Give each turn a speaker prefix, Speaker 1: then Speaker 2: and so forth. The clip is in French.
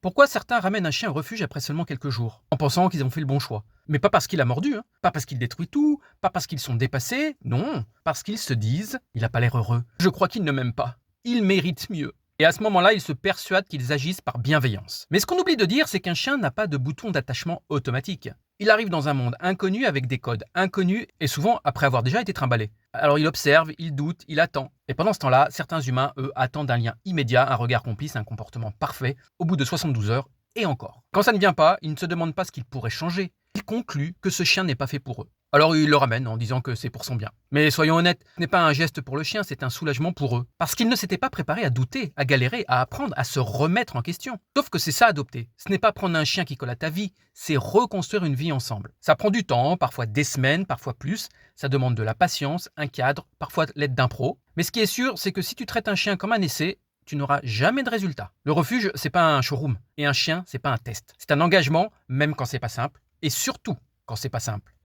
Speaker 1: Pourquoi certains ramènent un chien au refuge après seulement quelques jours, en pensant qu'ils ont fait le bon choix? Mais pas parce qu'il a mordu, hein, pas parce qu'il détruit tout, pas parce qu'ils sont dépassés, non, parce qu'ils se disent, il a pas l'air heureux, je crois qu'il ne m'aime pas, il mérite mieux. Et à ce moment-là, ils se persuadent qu'ils agissent par bienveillance. Mais ce qu'on oublie de dire, c'est qu'un chien n'a pas de bouton d'attachement automatique. Il arrive dans un monde inconnu avec des codes inconnus et souvent après avoir déjà été trimballé. Alors il observe, il doute, il attend. Et pendant ce temps-là, certains humains, eux, attendent un lien immédiat, un regard complice, un comportement parfait, au bout de 72 heures, et encore. Quand ça ne vient pas, ils ne se demandent pas ce qu'ils pourraient changer. Ils concluent que ce chien n'est pas fait pour eux. Alors ils le ramènent en disant que c'est pour son bien. Mais soyons honnêtes, ce n'est pas un geste pour le chien, c'est un soulagement pour eux. Parce qu'ils ne s'étaient pas préparés à douter, à galérer, à apprendre, à se remettre en question. Sauf que c'est ça adopter. Ce n'est pas prendre un chien qui colle à ta vie, c'est reconstruire une vie ensemble. Ça prend du temps, parfois des semaines, parfois plus. Ça demande de la patience, un cadre, parfois l'aide d'un pro. Mais ce qui est sûr, c'est que si tu traites un chien comme un essai, tu n'auras jamais de résultat. Le refuge, c'est pas un showroom. Et un chien, c'est pas un test. C'est un engagement, même quand c'est pas simple. Et surtout quand c'est pas simple.